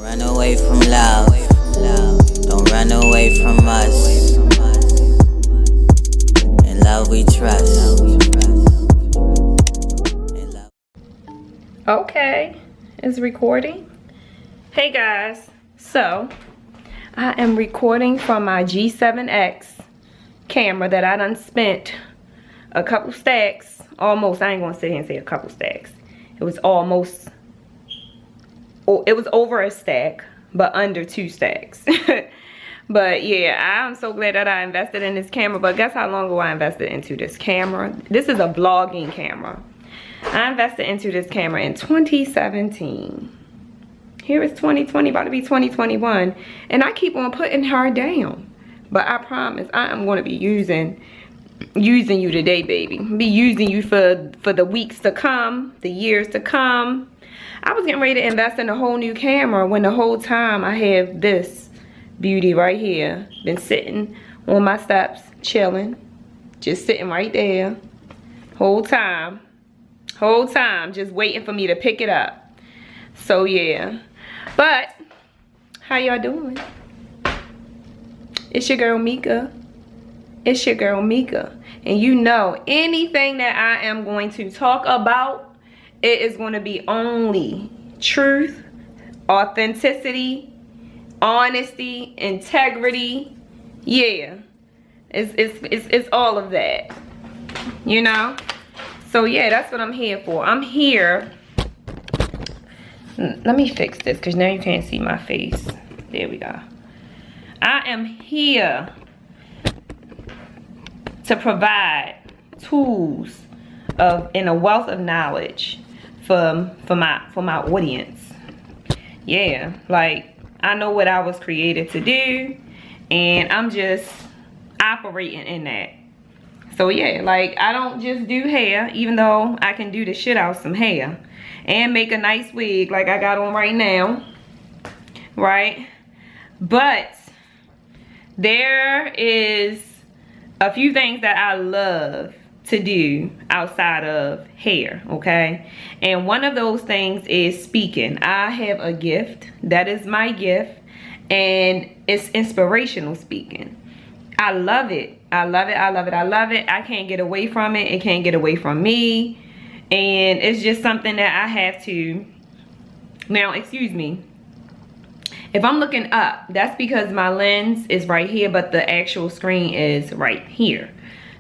Run away from love. Don't run away from us. In love we trust. Okay, it's recording. Hey guys, so I am recording from my G7X camera that I done spent a couple stacks, almost, I ain't gonna sit here and say a couple stacks. It was almost, it was over a stack, but under 2 stacks. But yeah, I'm so glad that I invested in this camera. But guess how long ago I invested into this camera? This is a vlogging camera. I invested into this camera in 2017. Here is 2020, about to be 2021. And I keep on putting her down. But I promise I am going to be using you today, baby. Be using you for the weeks to come, the years to come. I was getting ready to invest in a whole new camera when the whole time I have this beauty right here. Been sitting on my steps, chilling. Just sitting right there. Whole time, just waiting for me to pick it up. So yeah. But, how y'all doing? It's your girl Mika. It's your girl Mika. And you know, anything that I am going to talk about, it is going to be only truth, authenticity, honesty, integrity. Yeah. It's all of that. You know? So yeah, that's what I'm here for. I'm here. Let me fix this because now you can't see my face. There we go. I am here to provide tools and a wealth of knowledge for my audience. Yeah, like I know what I was created to do, and I'm just operating in that. So yeah, like I don't just do hair, even though I can do the shit out some hair and make a nice wig like I got on right now, right? But there is a few things that I love to do outside of hair, okay? And one of those things is speaking. I have a gift. That is my gift, and it's inspirational speaking. I love it. I love it. I love it. I love it. I can't get away from it. It can't get away from me. And it's just something that I have to. Now, excuse me. If I'm looking up, that's because my lens is right here, but the actual screen is right here.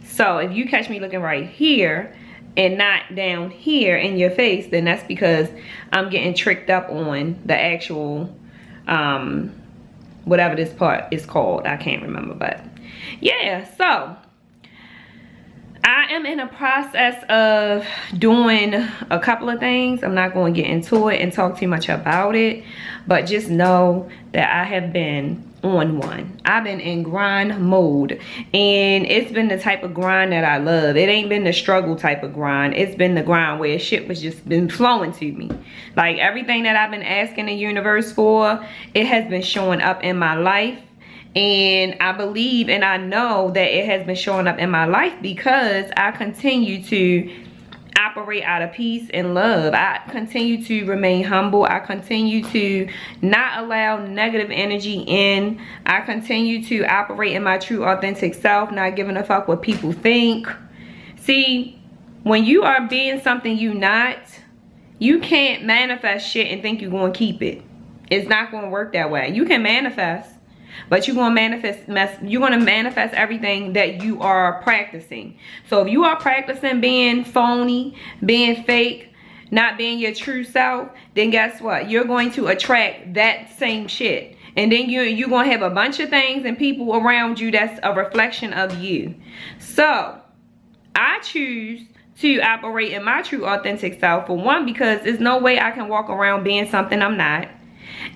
So if you catch me looking right here and not down here in your face, then that's because I'm getting tricked up on the actual, whatever this part is called. I can't remember, but yeah, so I am in a process of doing a couple of things. I'm not going to get into it and talk too much about it, but just know that I have been on one. I've been in grind mode, and it's been the type of grind that I love. It ain't been the struggle type of grind. It's been the grind where shit was just been flowing to me. Like everything that I've been asking the universe for, it has been showing up in my life. And I believe and I know that it has been showing up in my life because I continue to operate out of peace and love. I continue to remain humble. I continue to not allow negative energy in. I continue to operate in my true authentic self, not giving a fuck what people think. See, when you are being something you not, you can't manifest shit and think you're going to keep it. It's not going to work that way. You can manifest, but you're going to manifest everything that you are practicing. So if you are practicing being phony, being fake, not being your true self, then guess what? You're going to attract that same shit. And then you're going to have a bunch of things and people around you that's a reflection of you. So I choose to operate in my true authentic self, for one, because there's no way I can walk around being something I'm not.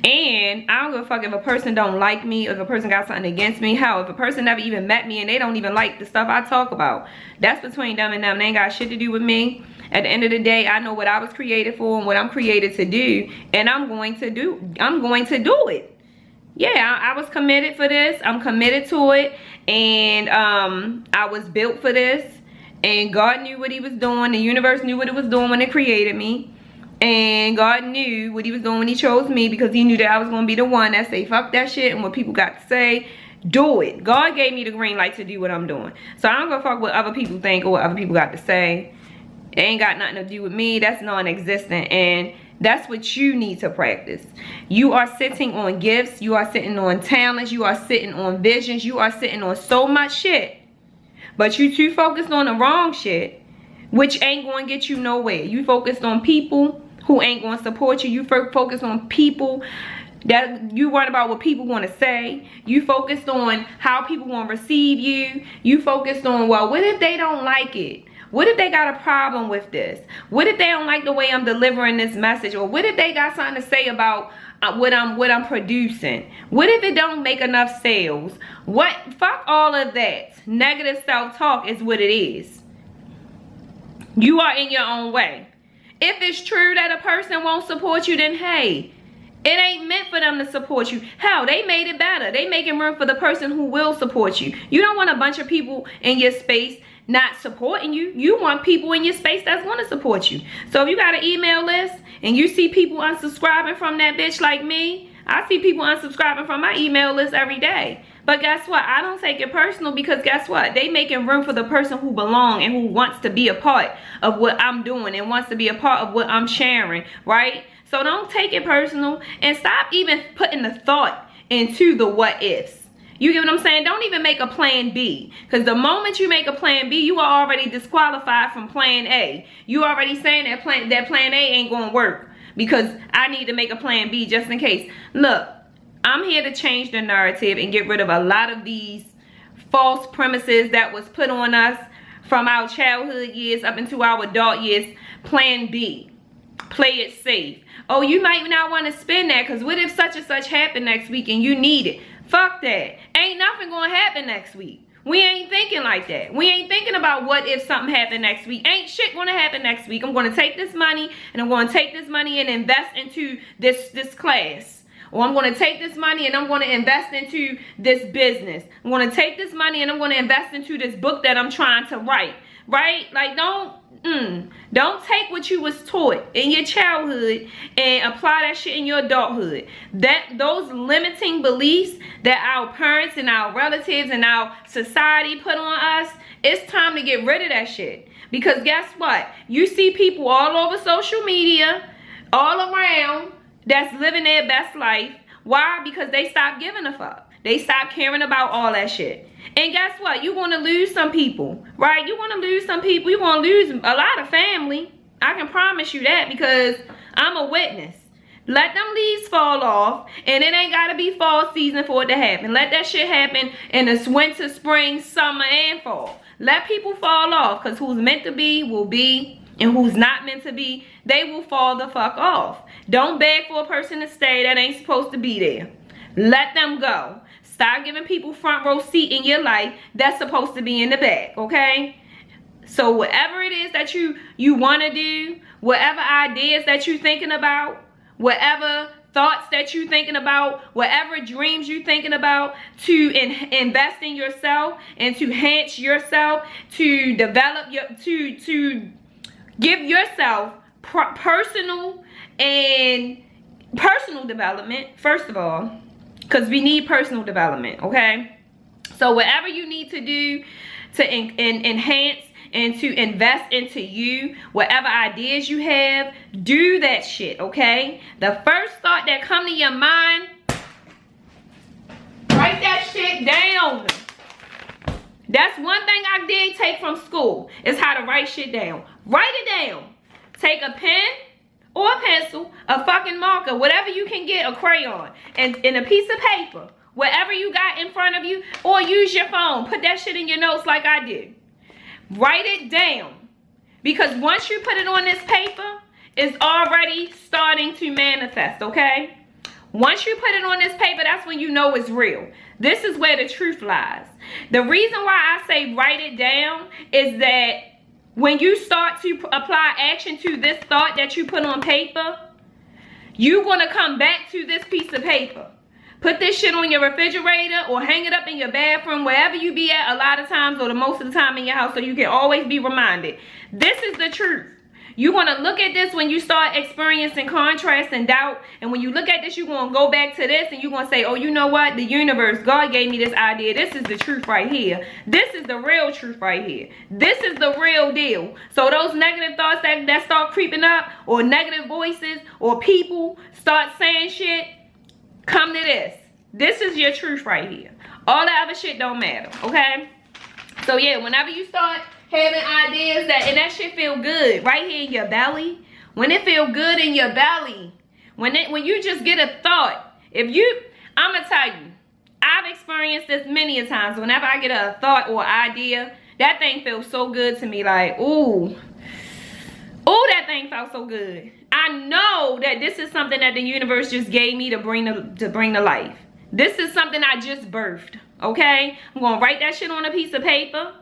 And I don't give a fuck if a person don't like me, if a person got something against me. Hell, if a person never even met me and they don't even like the stuff I talk about, that's between them and them. They ain't got shit to do with me. At the end of the day, I know what I was created for and what I'm created to do, and I'm going to do it. Yeah, I was committed for this. I'm committed to it, and I was built for this, and God knew what he was doing. The universe knew what it was doing when it created me. And God knew what he was doing when he chose me, because he knew that I was going to be the one that say fuck that shit and what people got to say. Do it. God gave me the green light to do what I'm doing. So I don't give a fuck what other people think or what other people got to say. It ain't got nothing to do with me. That's non-existent. And that's what you need to practice. You are sitting on gifts. You are sitting on talents. You are sitting on visions. You are sitting on so much shit. But you too focused on the wrong shit, which ain't going to get you nowhere. You focused on people who ain't going to support you. You focused on people that you worried about what people want to say. You focused on how people want to receive you. You focused on, well, what if they don't like it? What if they got a problem with this? What if they don't like the way I'm delivering this message? Or what if they got something to say about what I'm producing? What if it don't make enough sales? Fuck all of that. Negative self-talk is what it is. You are in your own way. If it's true that a person won't support you, then hey, it ain't meant for them to support you. Hell, they made it better. They making room for the person who will support you. You don't want a bunch of people in your space not supporting you. You want people in your space that's going to support you. So if you got an email list and you see people unsubscribing from that bitch like me, I see people unsubscribing from my email list every day. But guess what? I don't take it personal, because guess what? They making room for the person who belong and who wants to be a part of what I'm doing and wants to be a part of what I'm sharing, right? So don't take it personal and stop even putting the thought into the what ifs. You get what I'm saying? Don't even make a plan B, because the moment you make a plan B, you are already disqualified from plan A. You already saying that plan A ain't going to work, because I need to make a plan B just in case. Look, I'm here to change the narrative and get rid of a lot of these false premises that was put on us from our childhood years up into our adult years. Plan B. Play it safe. Oh, you might not want to spend that, because what if such and such happen next week and you need it? Fuck that. Ain't nothing going to happen next week. We ain't thinking like that. We ain't thinking about what if something happened next week. Ain't shit going to happen next week. I'm going to take this money and I'm going to take this money and invest into this class. Or I'm going to take this money and I'm going to invest into this business. I'm going to take this money and I'm going to invest into this book that I'm trying to write. Right? Like, don't take what you was taught in your childhood and apply that shit in your adulthood. Those limiting beliefs that our parents and our relatives and our society put on us, it's time to get rid of that shit. Because guess what? You see people all over social media, all around, that's living their best life. Why? Because they stopped giving a fuck. They stopped caring about all that shit. And guess what? You're going to lose some people, right? You're going to lose some people. You're going to lose a lot of family. I can promise you that, because I'm a witness. Let them leaves fall off, and it ain't got to be fall season for it to happen. Let that shit happen in the winter, spring, summer, and fall. Let people fall off, because who's meant to be will be, and who's not meant to be, they will fall the fuck off. Don't beg for a person to stay that ain't supposed to be there. Let them go. Stop giving people front row seat in your life that's supposed to be in the back, okay? So whatever it is that you want to do, whatever ideas that you're thinking about, whatever thoughts that you're thinking about, whatever dreams you're thinking about, to invest in yourself and to enhance yourself, to develop to give yourself personal development, first of all. Because we need personal development, okay? So whatever you need to do to enhance and to invest into you, whatever ideas you have, do that shit, okay? The first thought that come to your mind, write that shit down. That's one thing I did take from school, is how to write shit down. Write it down. Take a pen or a pencil, a fucking marker, whatever you can get, a crayon, and a piece of paper, whatever you got in front of you, or use your phone. Put that shit in your notes like I did. Write it down. Because once you put it on this paper, it's already starting to manifest, okay? Once you put it on this paper, that's when you know it's real. This is where the truth lies. The reason why I say write it down is that when you start to apply action to this thought that you put on paper, you're going to come back to this piece of paper. Put this shit on your refrigerator or hang it up in your bathroom, wherever you be at a lot of times, or the most of the time in your house, so you can always be reminded. This is the truth. You're going to look at this when you start experiencing contrast and doubt. And when you look at this, you're going to go back to this and you're going to say, oh, you know what? The universe, God gave me this idea. This is the truth right here. This is the real truth right here. This is the real deal. So those negative thoughts that start creeping up, or negative voices, or people start saying shit, come to this. This is your truth right here. All the other shit don't matter, okay? So yeah, whenever you start having ideas and that shit feel good right here in your belly, when it feel good in your belly, when you just get a thought, I'm gonna tell you, I've experienced this many a times. Whenever I get a thought or idea, that thing feels so good to me. Like, ooh, that thing felt so good. I know that this is something that the universe just gave me to bring to life. This is something I just birthed, okay? I'm gonna write that shit on a piece of paper.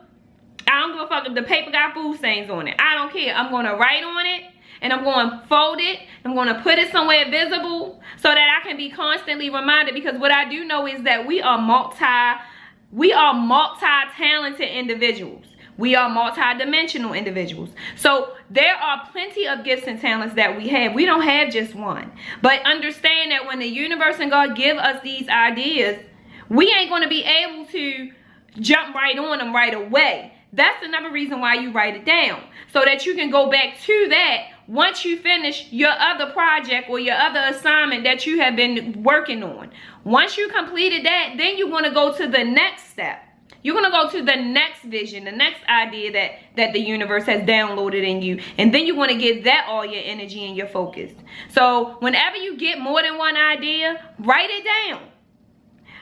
I don't give a fuck if the paper got food stains on it. I don't care. I'm gonna write on it, and I'm gonna fold it. I'm gonna put it somewhere visible so that I can be constantly reminded, because what I do know is that we are multi-talented individuals. We are multi-dimensional individuals. So there are plenty of gifts and talents that we have. We don't have just one. But understand that when the universe and God give us these ideas, we ain't going to be able to jump right on them right away. That's another reason why you write it down, so that you can go back to that once you finish your other project or your other assignment that you have been working on. Once you completed that, then you want to go to the next step. You're going to go to the next vision, the next idea that the universe has downloaded in you. And then you want to give that all your energy and your focus. So whenever you get more than one idea, write it down.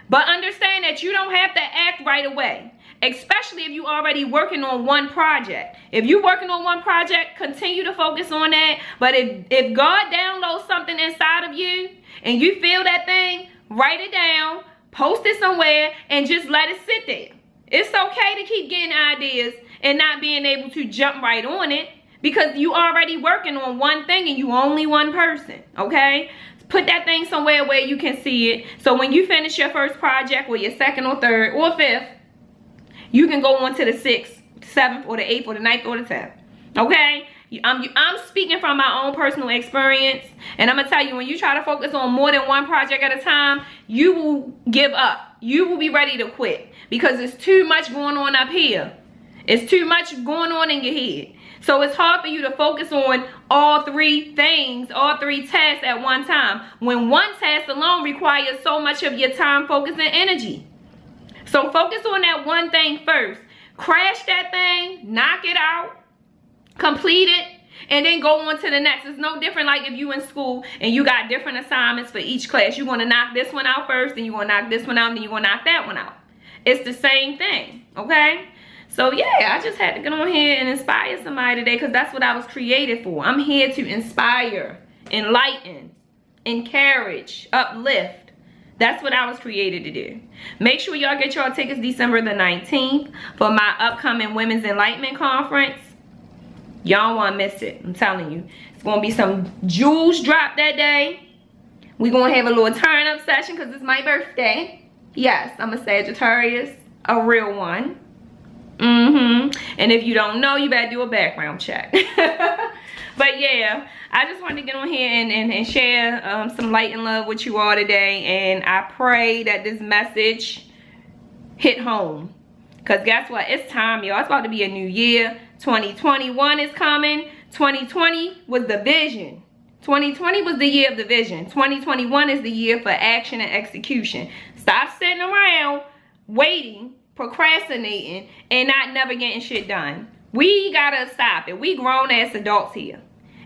But understand that you don't have to act right away, especially if you're already working on one project. If you're working on one project, continue to focus on that. But if God downloads something inside of you and you feel that thing, write it down, post it somewhere, and just let it sit there. It's okay to keep getting ideas and not being able to jump right on it, because you already working on one thing and you only one person, okay? Put that thing somewhere where you can see it. So when you finish your first project, or your second or third or fifth, you can go on to the 6th, 7th, or the 8th, or the 9th, or the 10th, okay? I'm speaking from my own personal experience, and I'm gonna tell you, when you try to focus on more than one project at a time, you will give up. You will be ready to quit, because it's too much going on up here. It's too much going on in your head. So it's hard for you to focus on all three things, all three tasks at one time, when one task alone requires so much of your time, focus, and energy. So focus on that one thing first. Crash that thing, knock it out, complete it, and then go on to the next. It's no different like if you in school and you got different assignments for each class. You're going to knock this one out first, then you're going to knock this one out, then you're going to knock that one out. It's the same thing, okay? So yeah, I just had to get on here and inspire somebody today, because that's what I was created for. I'm here to inspire, enlighten, encourage, uplift. That's what I was created to do. Make sure y'all get y'all tickets December the 19th for my upcoming Women's Enlightenment Conference. Y'all won't miss it. I'm telling you. It's going to be some jewels dropped that day. We're going to have a little turn-up session because it's my birthday. Yes, I'm a Sagittarius. A real one. And if you don't know, you better do a background check. But yeah, I just wanted to get on here and share some light and love with you all today. And I pray that this message hit home. Because guess what? It's time, y'all. It's about to be a new year. 2021 is coming. 2020 was the vision. 2020 was the year of the vision. 2021 is the year for action and execution. Stop sitting around waiting, procrastinating, and not never getting shit done. We gotta stop it. We grown ass adults here.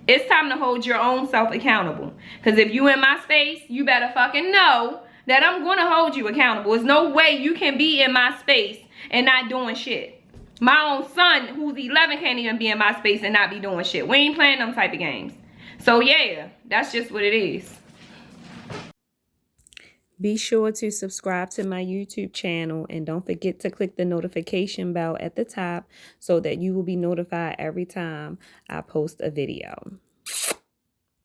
It's time to hold your own self accountable. Because if you in my space, you better fucking know that I'm gonna hold you accountable. There's no way you can be in my space and not doing shit. My own son, who's 11, can't even be in my space and not be doing shit. We ain't playing them type of games. So yeah, that's just what it is. Be sure to subscribe to my YouTube channel, and don't forget to click the notification bell at the top so that you will be notified every time I post a video.